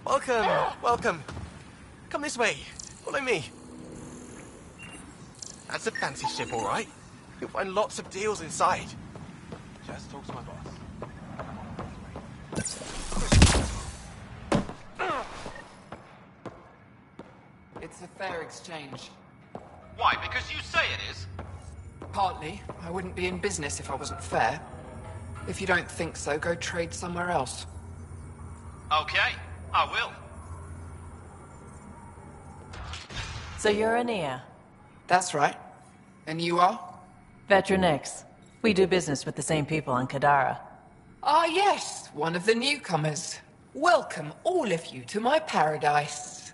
Welcome, welcome. Come this way. Follow me. That's a fancy ship, all right. You'll find lots of deals inside. Just talk to my boss. It's a fair exchange. Why? Because you say it is? Partly. I wouldn't be in business if I wasn't fair. If you don't think so, go trade somewhere else. Okay, I will. So you're Ania? That's right. And you are? Veteran X. We do business with the same people on Kadara. Ah, yes, one of the newcomers. Welcome, all of you, to my paradise.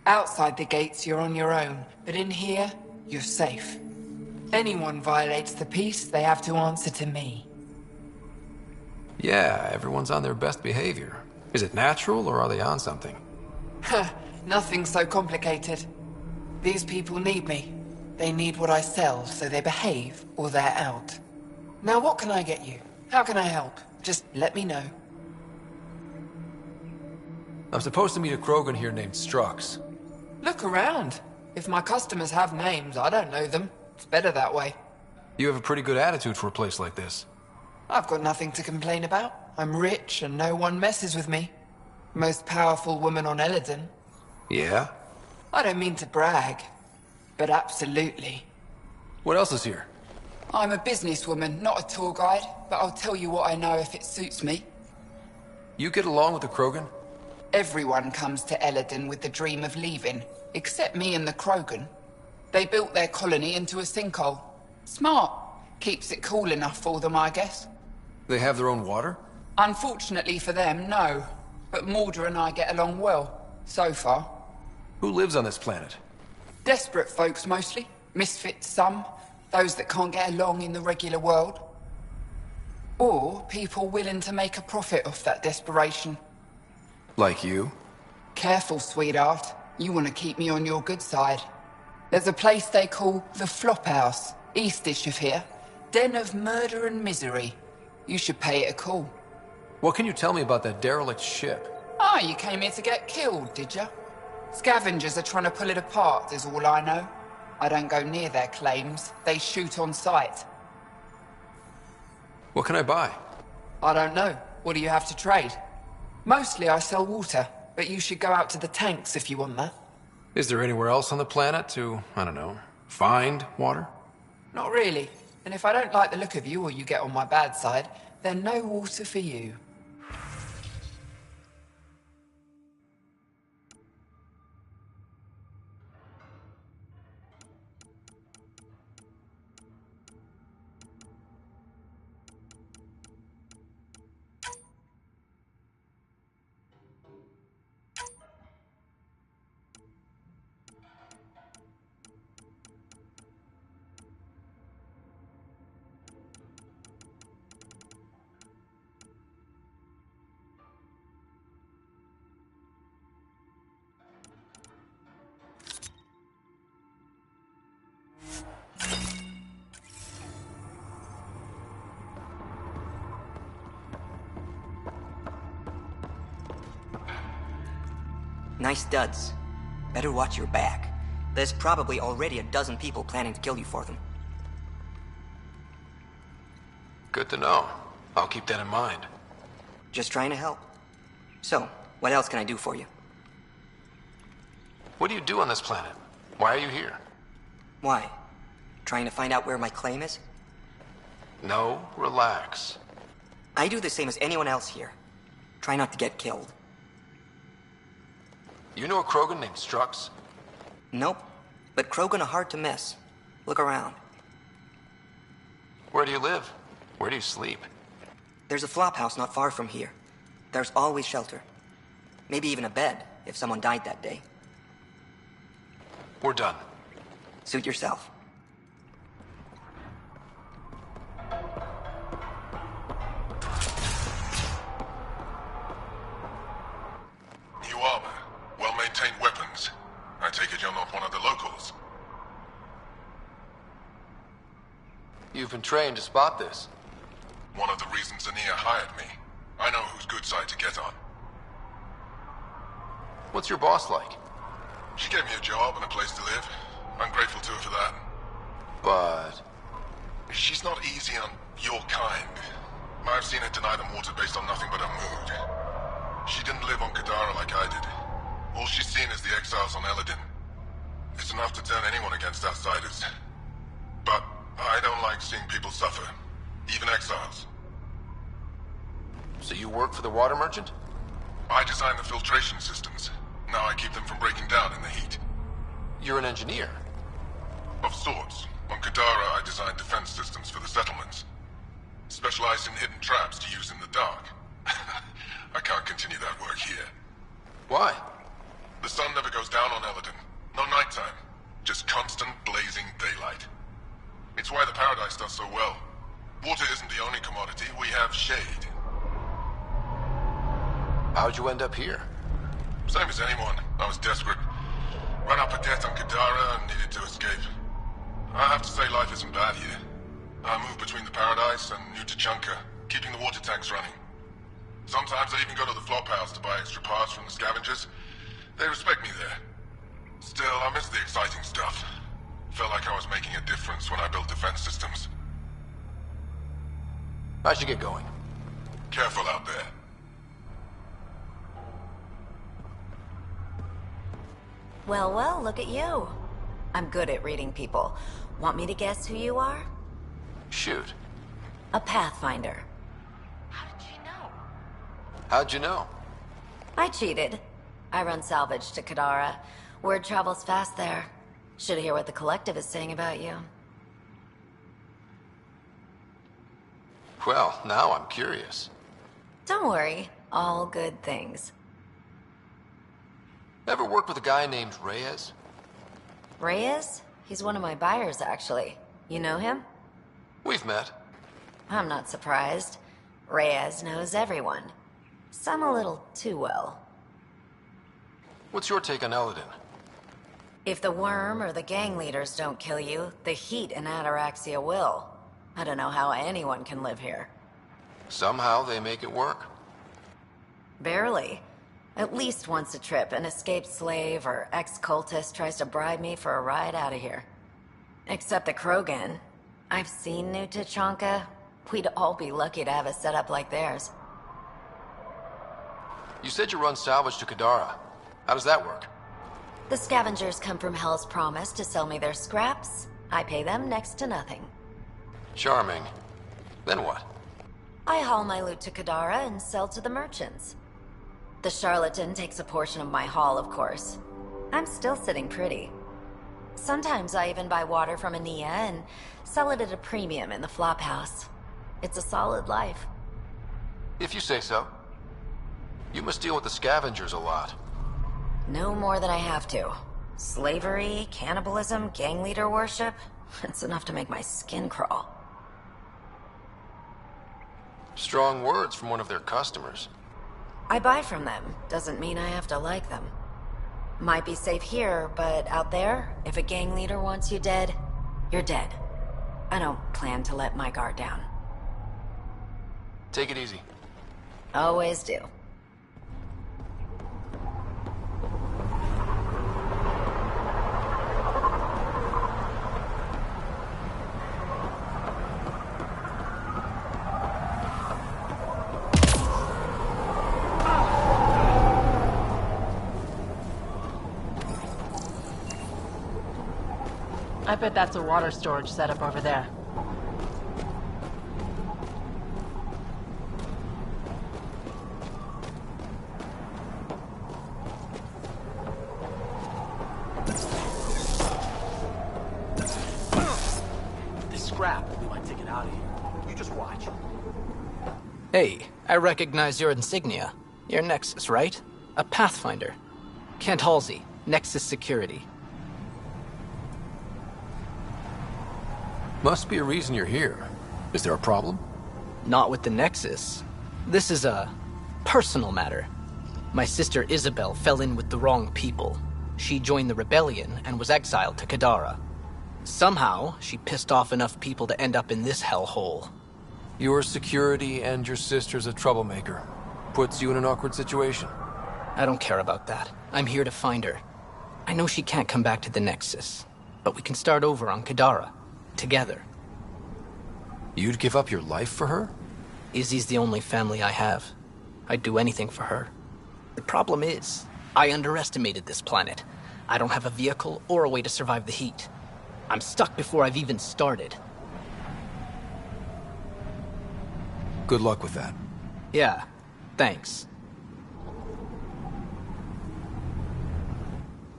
Outside the gates, you're on your own, but in here, you're safe. Anyone violates the peace, they have to answer to me. Yeah, everyone's on their best behavior. Is it natural, or are they on something? Huh, nothing so complicated. These people need me. They need what I sell, so they behave, or they're out. Now what can I get you? How can I help? Just let me know. I'm supposed to meet a Krogan here named Strux. Look around. If my customers have names, I don't know them. It's better that way. You have a pretty good attitude for a place like this. I've got nothing to complain about. I'm rich and no one messes with me. Most powerful woman on Eladon. Yeah? I don't mean to brag, but absolutely. What else is here? I'm a businesswoman, not a tour guide, but I'll tell you what I know if it suits me. You get along with the Krogan? Everyone comes to Eladon with the dream of leaving, except me and the Krogan. They built their colony into a sinkhole. Smart. Keeps it cool enough for them, I guess. They have their own water? Unfortunately for them, no. But Mordor and I get along well, so far. Who lives on this planet? Desperate folks, mostly. Misfits, some. Those that can't get along in the regular world. Or people willing to make a profit off that desperation. Like you? Careful, sweetheart. You want to keep me on your good side. There's a place they call the Flophouse, eastish of here. Den of murder and misery. You should pay it a call. What can you tell me about that derelict ship? Ah, you came here to get killed, did you? Scavengers are trying to pull it apart, is all I know. I don't go near their claims. They shoot on sight. What can I buy? I don't know. What do you have to trade? Mostly I sell water, but you should go out to the tanks if you want that. Is there anywhere else on the planet to, I don't know, find water? Not really. And if I don't like the look of you or you get on my bad side, then no water for you. Nice duds. Better watch your back. There's probably already a dozen people planning to kill you for them. Good to know. I'll keep that in mind. Just trying to help. So, what else can I do for you? What do you do on this planet? Why are you here? Why? Trying to find out where my claim is? No, relax. I do the same as anyone else here. Try not to get killed. You know a Krogan named Strux? Nope. But Krogan are hard to miss. Look around. Where do you live? Where do you sleep? There's a flop house not far from here. There's always shelter. Maybe even a bed, if someone died that day. We're done. Suit yourself. New armor. Well-maintained weapons. I take it you're not one of the locals. You've been trained to spot this. One of the reasons Ania hired me. I know whose good side to get on. What's your boss like? She gave me a job and a place to live. I'm grateful to her for that. But... She's not easy on your kind. I've seen her deny them water based on nothing but her mood. She didn't live on Kadara like I did. All she's seen is the exiles on Eladin. It's enough to turn anyone against outsiders. But I don't like seeing people suffer, even exiles. So you work for the water merchant? I designed the filtration systems. Now I keep them from breaking down in the heat. You're an engineer? Of sorts. On Kadara, I designed defense systems for the settlements. Specialized in hidden traps to use in the dark. I can't continue that work here. Why? The sun never goes down on Eladin. No nighttime. Just constant blazing daylight. It's why the Paradise does so well. Water isn't the only commodity. We have shade. How'd you end up here? Same as anyone. I was desperate. Ran up a debt on Kadara and needed to escape. I have to say life isn't bad here. I move between the Paradise and New Tachanka, keeping the water tanks running. Sometimes I even go to the flop house to buy extra parts from the scavengers. They respect me there. Still, I miss the exciting stuff. Felt like I was making a difference when I built defense systems. I should get going. Careful out there. Well, well, look at you. I'm good at reading people. Want me to guess who you are? Shoot. A Pathfinder. How did you know? How'd you know? I cheated. I run salvage to Kadara. Word travels fast there. Should hear what the Collective is saying about you. Well, now I'm curious. Don't worry. All good things. Ever work with a guy named Reyes? Reyes? He's one of my buyers, actually. You know him? We've met. I'm not surprised. Reyes knows everyone. Some a little too well. What's your take on Eladin? If the worm or the gang leaders don't kill you, the heat in Ataraxia will. I don't know how anyone can live here. Somehow they make it work. Barely. At least once a trip, an escaped slave or ex-cultist tries to bribe me for a ride out of here. Except the Krogan. I've seen New Tachanka. We'd all be lucky to have a setup like theirs. You said you run salvage to Kadara. How does that work? The scavengers come from Hell's Promise to sell me their scraps. I pay them next to nothing. Charming. Then what? I haul my loot to Kadara and sell to the merchants. The charlatan takes a portion of my haul, of course. I'm still sitting pretty. Sometimes I even buy water from Ania and sell it at a premium in the flop house. It's a solid life. If you say so. You must deal with the scavengers a lot. No more than I have to. Slavery, cannibalism, gang leader worship. It's enough to make my skin crawl. Strong words from one of their customers. I buy from them. Doesn't mean I have to like them. Might be safe here, but out there, if a gang leader wants you dead, you're dead. I don't plan to let my guard down. Take it easy. Always do. I bet that's a water storage setup over there. This scrap will be my ticket out of here. You just watch. Hey, I recognize your insignia. You're Nexus, right? A Pathfinder. Kent Halsey, Nexus Security. Must be a reason you're here. Is there a problem? Not with the Nexus. This is a personal matter. My sister Isabel fell in with the wrong people. She joined the rebellion and was exiled to Kadara. Somehow, she pissed off enough people to end up in this hellhole. Your security and your sister's a troublemaker. Puts you in an awkward situation. I don't care about that. I'm here to find her. I know she can't come back to the Nexus, but we can start over on Kadara. Together. You'd give up your life for her? Izzy's the only family I have. I'd do anything for her. The problem is, I underestimated this planet. I don't have a vehicle or a way to survive the heat. I'm stuck before I've even started. Good luck with that. Yeah, thanks.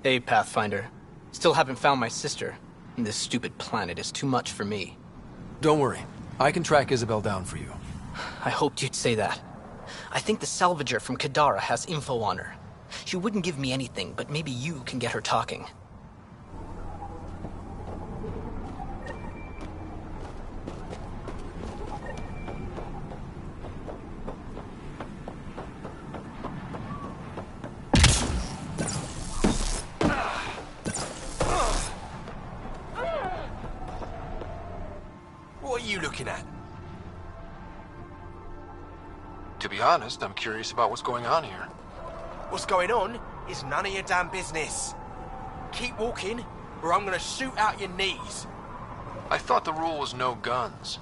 Hey, Pathfinder. Still haven't found my sister. This stupid planet is too much for me. Don't worry. I can track Isabel down for you. I hoped you'd say that. I think the salvager from Kadara has info on her. She wouldn't give me anything, but maybe you can get her talking. What are you looking at? To be honest, I'm curious about what's going on here. What's going on is none of your damn business. Keep walking, or I'm gonna shoot out your knees. I thought the rule was no guns.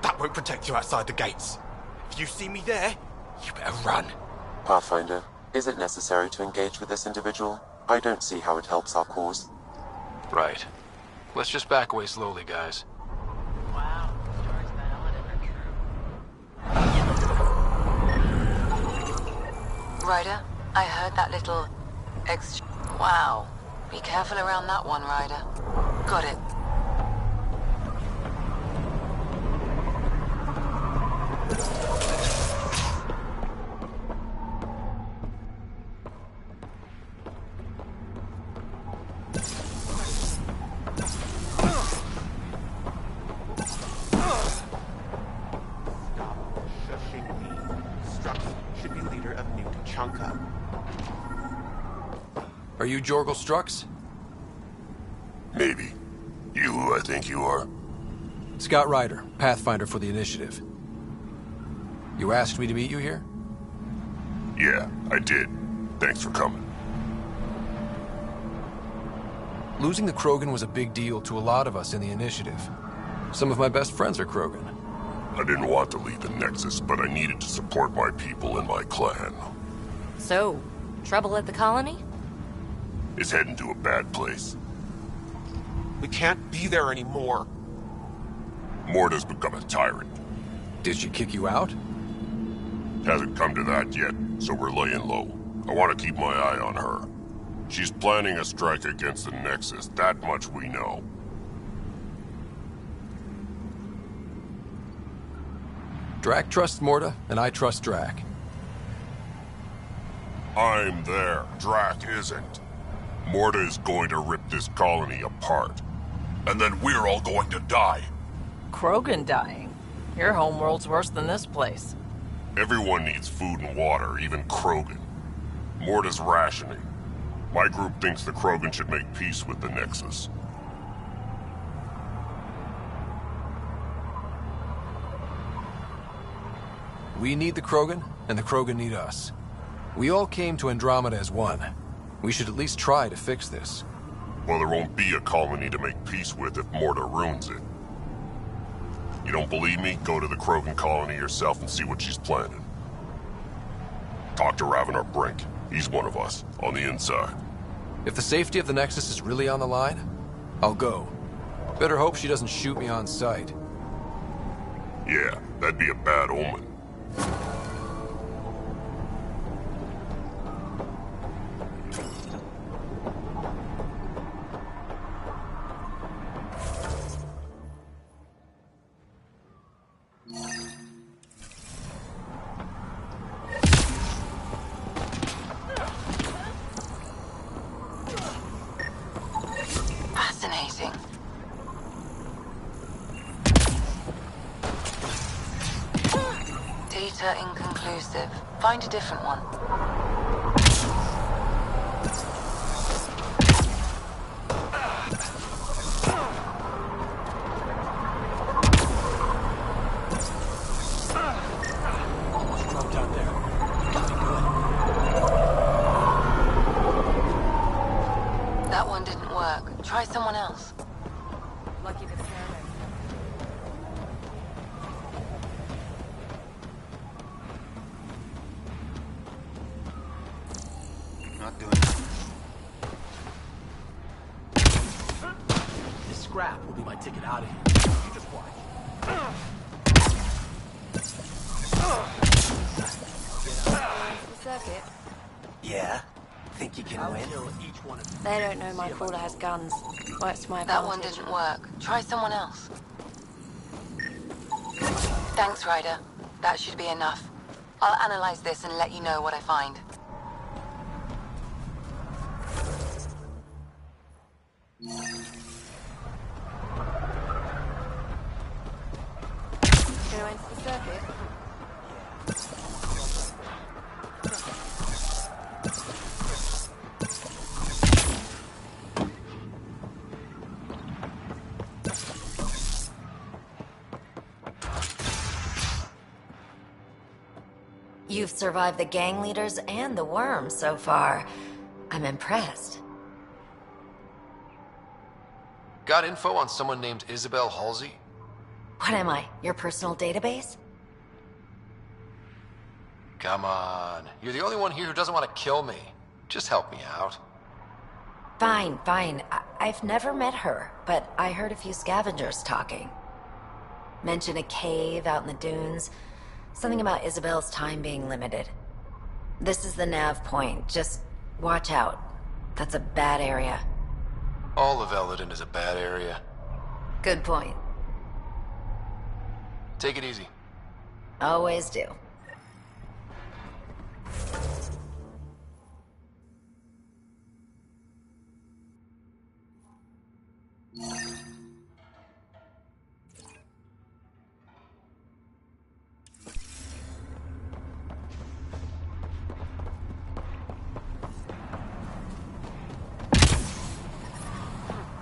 That won't protect you outside the gates. If you see me there, you better run. Pathfinder, is it necessary to engage with this individual? I don't see how it helps our cause. Right. Let's just back away slowly, guys. Wow, stories about Ellen are true. Ryder, I heard that little Wow. Be careful around that one, Ryder. Got it. Are you Jorgel Strux? Maybe. You who I think you are? Scott Ryder, Pathfinder for the Initiative. You asked me to meet you here? Yeah, I did. Thanks for coming. Losing the Krogan was a big deal to a lot of us in the Initiative. Some of my best friends are Krogan. I didn't want to leave the Nexus, but I needed to support my people and my clan. So, trouble at the colony? It's heading to a bad place. We can't be there anymore. Morta's become a tyrant. Did she kick you out? Hasn't come to that yet, so we're laying low. I want to keep my eye on her. She's planning a strike against the Nexus, that much we know. Drac trusts Morta, and I trust Drac. I'm there. Drac isn't. Morta is going to rip this colony apart. And then we're all going to die. Krogan dying? Your homeworld's worse than this place. Everyone needs food and water, even Krogan. Morta's rationing. My group thinks the Krogan should make peace with the Nexus. We need the Krogan, and the Krogan need us. We all came to Andromeda as one. We should at least try to fix this. Well, there won't be a colony to make peace with if Morta ruins it. You don't believe me? Go to the Krogan colony yourself and see what she's planning. Talk to Ravenar Brink. He's one of us, on the inside. If the safety of the Nexus is really on the line, I'll go. Better hope she doesn't shoot me on sight. Yeah, that'd be a bad omen. Fascinating. Data inconclusive. Find a different one. What's wrong down there? Nothing good. Try someone else. Lucky the ceremony. Not doing it. This scrap will be my ticket out of here. You just watch. Circuit. Yeah. Think you can win? They don't know my crawler has guns. Works to my That one advantage. didn't work. Try someone else. Thanks, Ryder. That should be enough. I'll analyze this and let you know what I find. Gonna enter the circuit. You've survived the gang leaders and the worms so far. I'm impressed. Got info on someone named Isabel Halsey? What am I, your personal database? Come on. You're the only one here who doesn't want to kill me. Just help me out. Fine, fine. I've never met her, but I heard a few scavengers talking. Mention a cave out in the dunes. Something about Isabel's time being limited. This is the nav point. Just watch out. That's a bad area. All of Eldon is a bad area. Good point. Take it easy. Always do.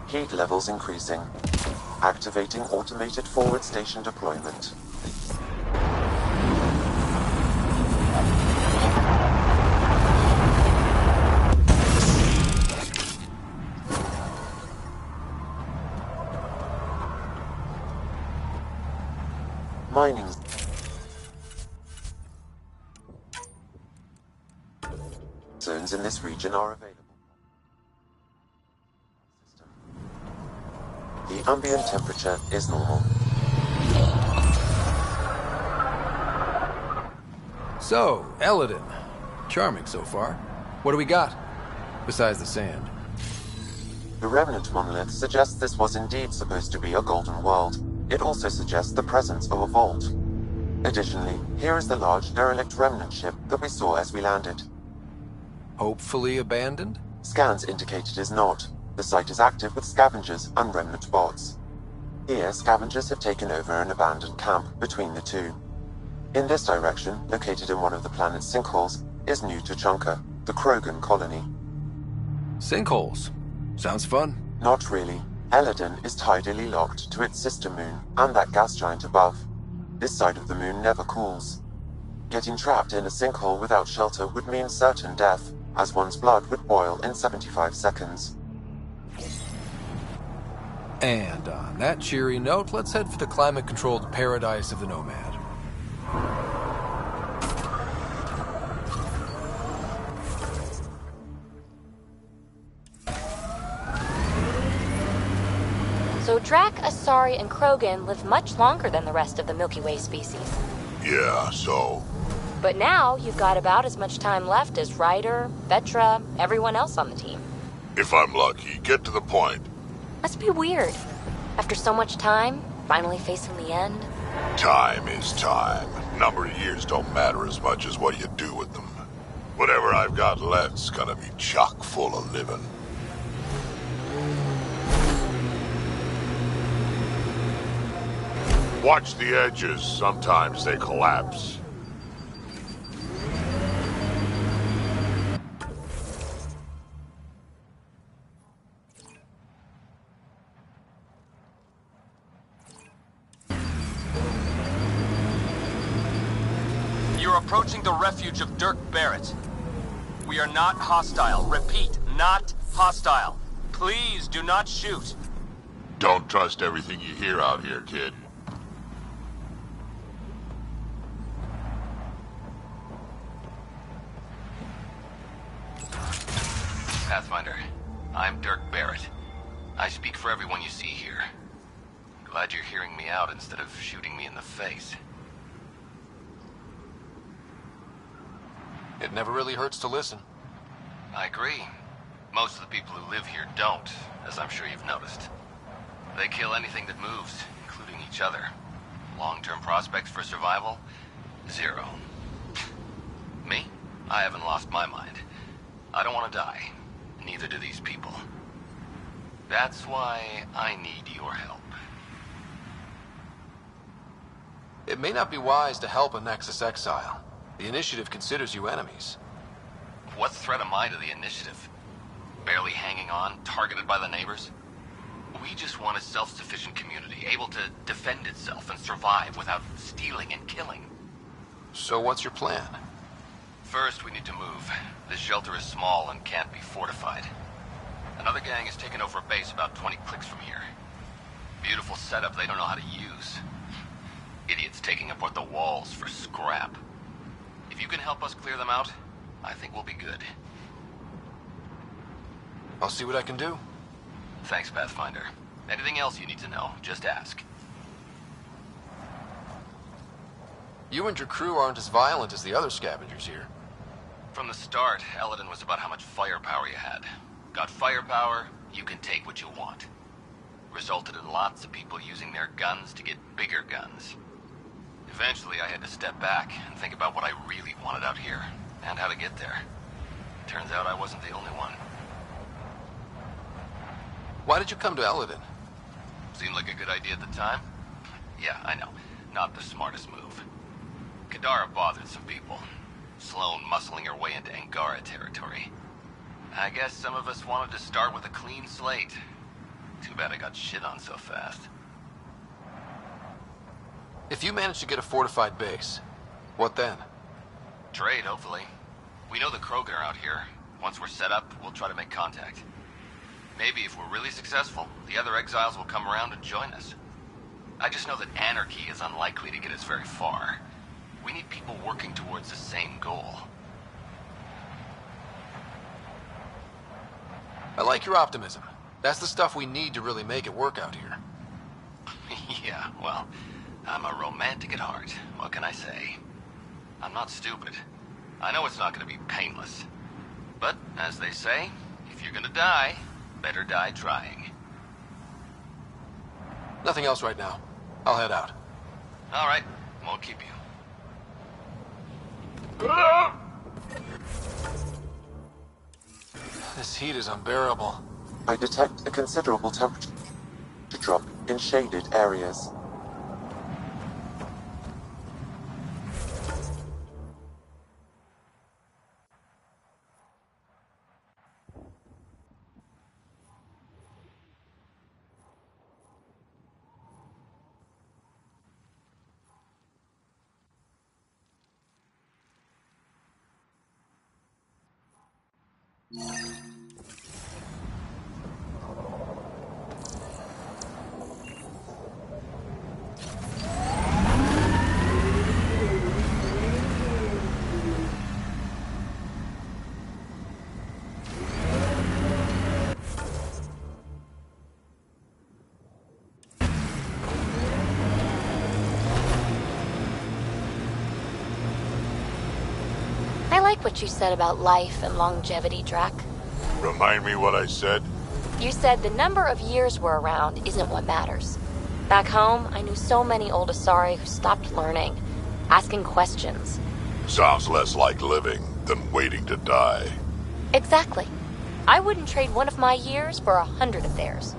Heat levels increasing. Activating automated forward station deployment. Mining zones in this region are available. The ambient temperature is normal. So, Eldon. Charming so far. What do we got? Besides the sand. The remnant monolith suggests this was indeed supposed to be a golden world. It also suggests the presence of a vault. Additionally, here is the large derelict remnant ship that we saw as we landed. Hopefully abandoned? Scans indicate it is not. The site is active with scavengers and remnant bots. Here, scavengers have taken over an abandoned camp between the two. In this direction, located in one of the planet's sinkholes, is New Tuchanka, the Krogan colony. Sinkholes? Sounds fun. Not really. Eldon is tidally locked to its sister moon and that gas giant above. This side of the moon never cools. Getting trapped in a sinkhole without shelter would mean certain death, as one's blood would boil in 75 seconds. And on that cheery note, let's head for the climate-controlled paradise of the Nomad. So Drac, Asari, and Krogan live much longer than the rest of the Milky Way species. Yeah, so? But now you've got about as much time left as Ryder, Vetra, everyone else on the team. If I'm lucky, get to the point. Must be weird. After so much time, finally facing the end. Time is time. Number of years don't matter as much as what you do with them. Whatever I've got left's gonna be chock full of living. Watch the edges. Sometimes they collapse. You're approaching the refuge of Dirk Barrett. We are not hostile. Repeat, not hostile. Please do not shoot. Don't trust everything you hear out here, kid. Pathfinder, I'm Dirk Barrett. I speak for everyone you see here. Glad you're hearing me out instead of shooting me in the face. It never really hurts to listen. I agree. Most of the people who live here don't, as I'm sure you've noticed. They kill anything that moves, including each other. Long-term prospects for survival? Zero. Me? I haven't lost my mind. I don't want to die. Neither do these people. That's why I need your help. It may not be wise to help a Nexus exile. The Initiative considers you enemies. What threat am I to the Initiative? Barely hanging on, targeted by the neighbors? We just want a self-sufficient community, able to defend itself and survive without stealing and killing. So what's your plan? First, we need to move. This shelter is small and can't be fortified. Another gang has taken over a base about 20 clicks from here. Beautiful setup they don't know how to use. Idiots taking apart the walls for scrap. If you can help us clear them out, I think we'll be good. I'll see what I can do. Thanks, Pathfinder. Anything else you need to know, just ask. You and your crew aren't as violent as the other scavengers here. From the start, Eladin was about how much firepower you had. Got firepower, you can take what you want. Resulted in lots of people using their guns to get bigger guns. Eventually, I had to step back and think about what I really wanted out here, and how to get there. Turns out I wasn't the only one. Why did you come to Eladin? Seemed like a good idea at the time? Yeah, I know. Not the smartest move. Kadara bothered some people. Sloane muscling her way into Angara territory. I guess some of us wanted to start with a clean slate. Too bad I got shit on so fast. If you manage to get a fortified base, what then? Trade, hopefully. We know the Krogan are out here. Once we're set up, we'll try to make contact. Maybe if we're really successful, the other exiles will come around and join us. I just know that anarchy is unlikely to get us very far. We need people working towards the same goal. I like your optimism. That's the stuff we need to really make it work out here. Yeah, well, I'm a romantic at heart. What can I say? I'm not stupid. I know it's not going to be painless. But, as they say, if you're going to die, better die trying. Nothing else right now. I'll head out. All right, won't keep you. This heat is unbearable. I detect a considerable temperature drop in shaded areas. I like what you said about life and longevity, Drac. Remind me what I said? You said the number of years we're around isn't what matters. Back home, I knew so many old Asari who stopped learning, asking questions. Sounds less like living than waiting to die. Exactly. I wouldn't trade one of my years for 100 of theirs.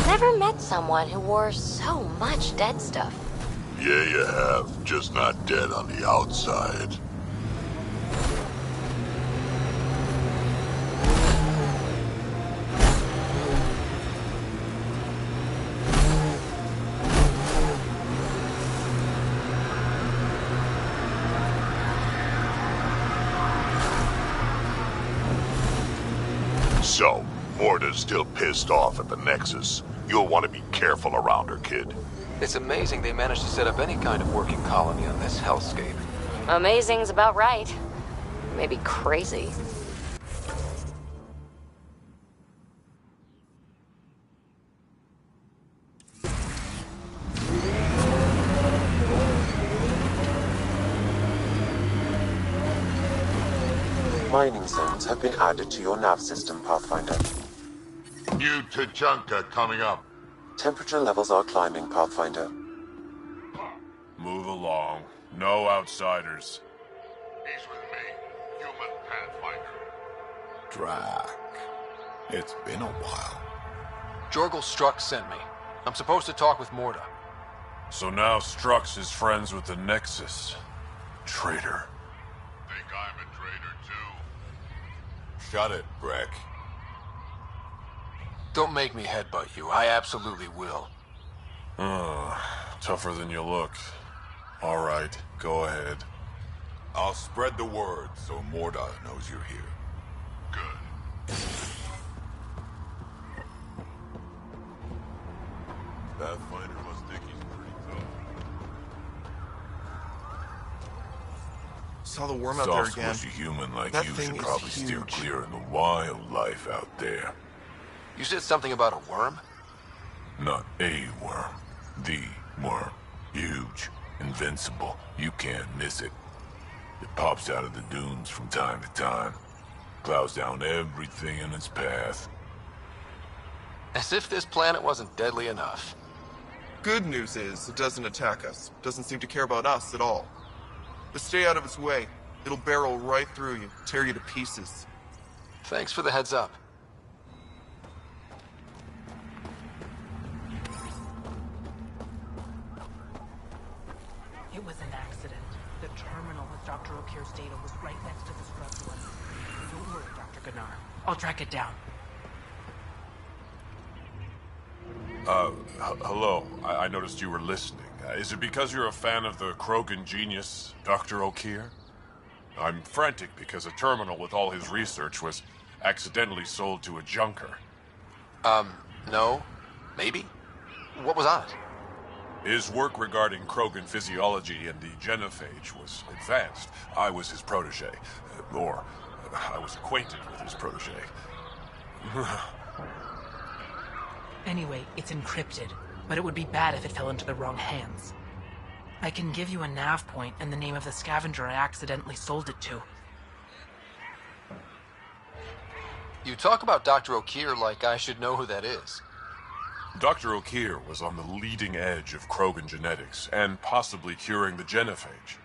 Never met someone who wore so much dead stuff. Yeah, you have. Just not dead on the outside. So, Morta's still pissed off at the Nexus. You'll want to be careful around her, kid. It's amazing they managed to set up any kind of working colony on this hellscape. Amazing's about right. Maybe crazy. Mining zones have been added to your nav system, Pathfinder. New Tachanka coming up. Temperature levels are climbing, Pathfinder. Move along. No outsiders. He's with me, human Pathfinder. Drac. It's been a while. Jorgel Strux sent me. I'm supposed to talk with Morta. So now Strux is friends with the Nexus. Traitor. Think I'm a traitor too? Shut it, Breck. Don't make me headbutt you. I absolutely will. Tougher than you look. All right, go ahead. I'll spread the word so Morta knows you're here. Good. Pathfinder must think he's pretty tough. Saw the worm out there Soft, again. squishy human like That you thing should is probably steer huge. clear of the wildlife out there. You said something about a worm? Not a worm. The worm. Huge. Invincible. You can't miss it. It pops out of the dunes from time to time. Plows down everything in its path. As if this planet wasn't deadly enough. Good news is, it doesn't attack us. Doesn't seem to care about us at all. Just stay out of its way. It'll barrel right through you, tear you to pieces. Thanks for the heads up. It was an accident. The terminal with Dr. O'Keefe's data was right next to the scrub one. Don't worry, Dr. Gunnar. I'll track it down. Hello. I noticed you were listening. Is it because you're a fan of the Krogan genius, Dr. O'Keefe? I'm frantic because a terminal with all his research was accidentally sold to a junker. No. Maybe? What was on it? His work regarding Krogan physiology and the genophage was advanced. I was his protege. Or, I was acquainted with his protege. Anyway, it's encrypted, but it would be bad if it fell into the wrong hands. I can give you a nav point and the name of the scavenger I accidentally sold it to. You talk about Dr. O'Keefe like I should know who that is. Dr. O'Keefe was on the leading edge of Krogan genetics, and possibly curing the genophage.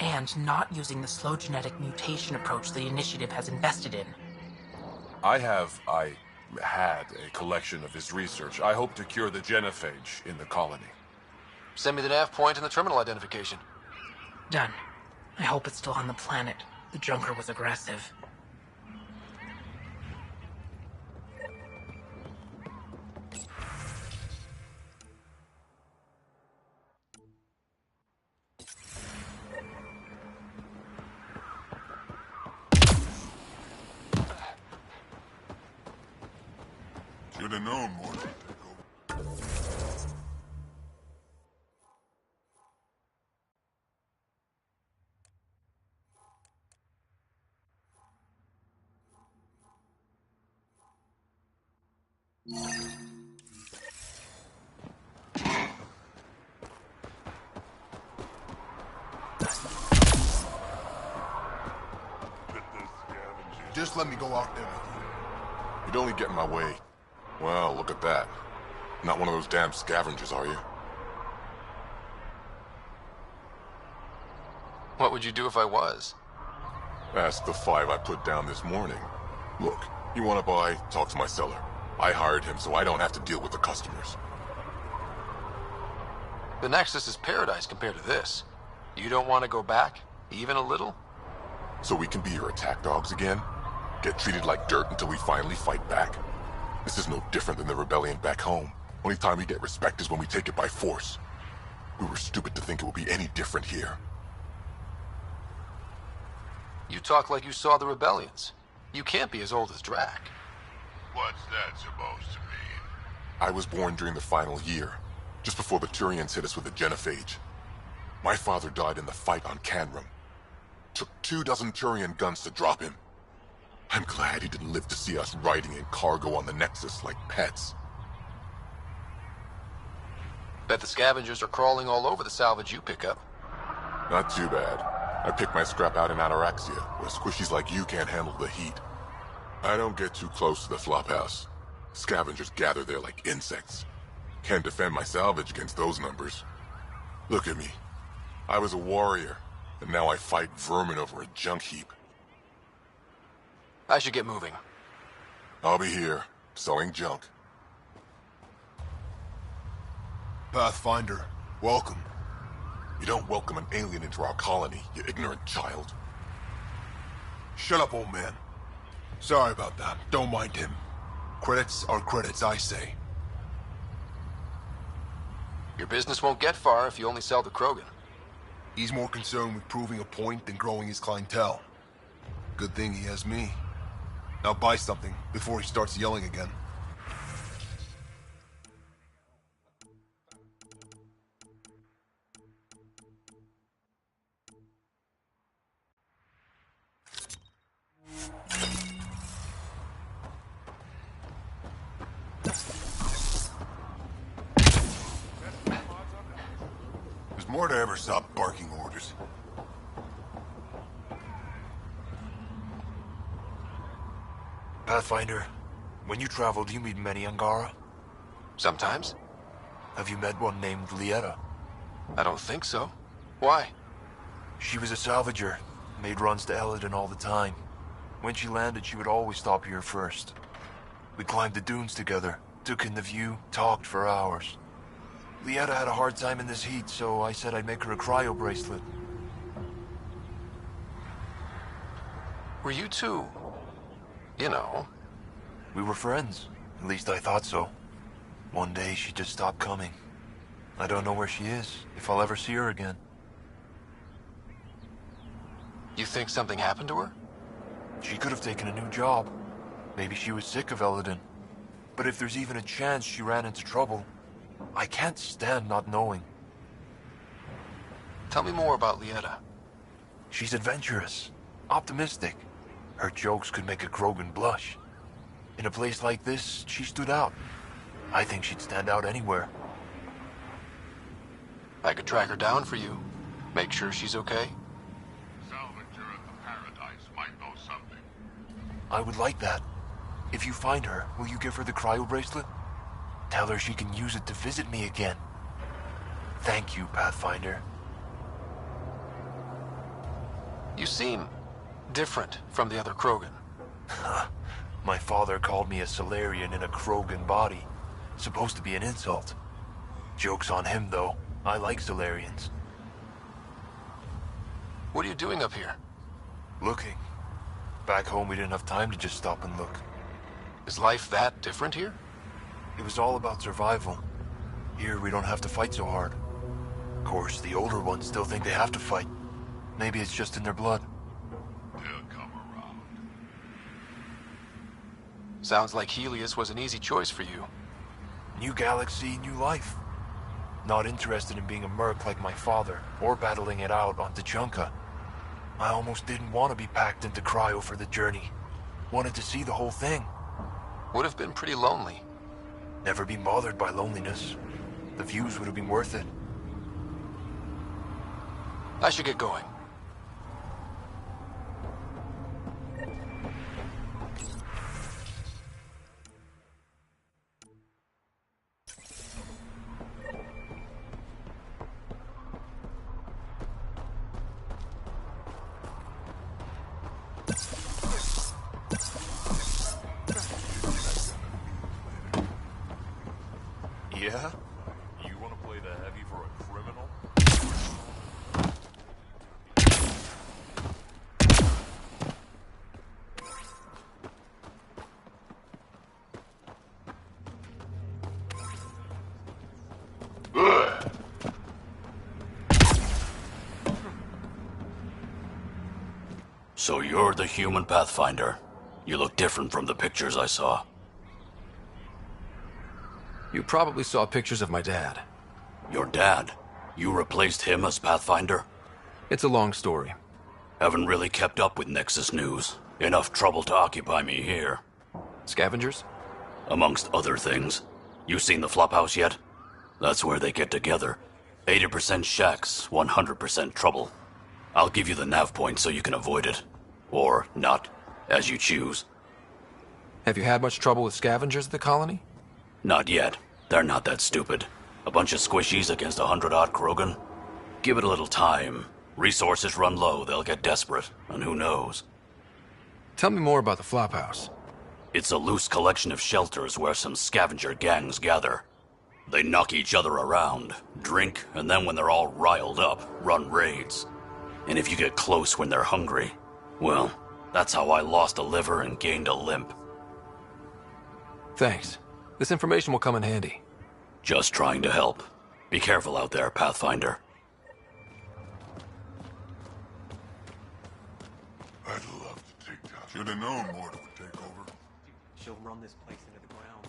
And not using the slow genetic mutation approach the Initiative has invested in. I had a collection of his research. I hope to cure the genophage in the colony. Send me the nav point and the terminal identification. Done. I hope it's still on the planet. The junker was aggressive. Should have known more. Just let me go out there with you. You'd only get in my way. Well, look at that. Not one of those damn scavengers, are you? What would you do if I was? Ask the 5 I put down this morning. Look, you want to buy? Talk to my seller. I hired him so I don't have to deal with the customers. The Nexus is paradise compared to this. You don't want to go back? Even a little? So we can be your attack dogs again? Get treated like dirt until we finally fight back? This is no different than the rebellion back home. Only time we get respect is when we take it by force. We were stupid to think it would be any different here. You talk like you saw the rebellions. You can't be as old as Drac. What's that supposed to mean? I was born during the final year, just before the Turians hit us with the Genophage. My father died in the fight on Canrum. Took 24 Turian guns to drop him. I'm glad he didn't live to see us riding in cargo on the Nexus like pets. Bet the scavengers are crawling all over the salvage you pick up. Not too bad. I pick my scrap out in Ataraxia, where squishies like you can't handle the heat. I don't get too close to the flophouse. Scavengers gather there like insects. Can't defend my salvage against those numbers. Look at me. I was a warrior, and now I fight vermin over a junk heap. I should get moving. I'll be here, selling junk. Pathfinder, welcome. You don't welcome an alien into our colony, you ignorant child. Shut up, old man. Sorry about that. Don't mind him. Credits are credits, I say. Your business won't get far if you only sell to Krogan. He's more concerned with proving a point than growing his clientele. Good thing he has me. Now buy something before he starts yelling again. There's more to ever stop barking orders. Pathfinder, when you travel, do you meet many Angara? Sometimes. Have you met one named Lieta? I don't think so. Why? She was a salvager, made runs to Eladin all the time. When she landed, she would always stop here first. We climbed the dunes together, took in the view, talked for hours. Lieta had a hard time in this heat, so I said I'd make her a cryo bracelet. Were you two... you know... We were friends. At least I thought so. One day she just stopped coming. I don't know where she is, if I'll ever see her again. You think something happened to her? She could have taken a new job. Maybe she was sick of Eladin. But if there's even a chance she ran into trouble, I can't stand not knowing. Tell me more about Lieta. She's adventurous, optimistic. Her jokes could make a Krogan blush. In a place like this, she stood out. I think she'd stand out anywhere. I could track her down for you. Make sure she's okay. Salvager at the Paradise might know something. I would like that. If you find her, will you give her the cryo bracelet? Tell her she can use it to visit me again. Thank you, Pathfinder. You seem different from the other Krogan. My father called me a Solarian in a Krogan body. Supposed to be an insult. Joke's on him, though. I like Solarians. What are you doing up here? Looking. Back home, we didn't have time to just stop and look. Is life that different here? It was all about survival. Here, we don't have to fight so hard. Of course, the older ones still think they have to fight. Maybe it's just in their blood. They'll come around. Sounds like Helios was an easy choice for you. New galaxy, new life. Not interested in being a merc like my father, or battling it out on Tuchanka. I almost didn't want to be packed into cryo for the journey. Wanted to see the whole thing. Would have been pretty lonely. Never been bothered by loneliness. The views would have been worth it. I should get going. Yeah? You want to play the heavy for a criminal? So you're the human Pathfinder. You look different from the pictures I saw. You probably saw pictures of my dad. Your dad? You replaced him as Pathfinder? It's a long story. Haven't really kept up with Nexus news. Enough trouble to occupy me here. Scavengers? Amongst other things. You seen the Flophouse yet? That's where they get together. 80% shacks, 100% trouble. I'll give you the nav point so you can avoid it. Or not, as you choose. Have you had much trouble with scavengers at the colony? Not yet. They're not that stupid. A bunch of squishies against 100-odd Krogan? Give it a little time. Resources run low, they'll get desperate, and who knows? Tell me more about the Flophouse. It's a loose collection of shelters where some scavenger gangs gather. They knock each other around, drink, and then when they're all riled up, run raids. And if you get close when they're hungry, well, that's how I lost a liver and gained a limp. Thanks. This information will come in handy. Just trying to help. Be careful out there, Pathfinder. I'd love to take down. Should have known Mortal would take over. She'll run this place into the ground.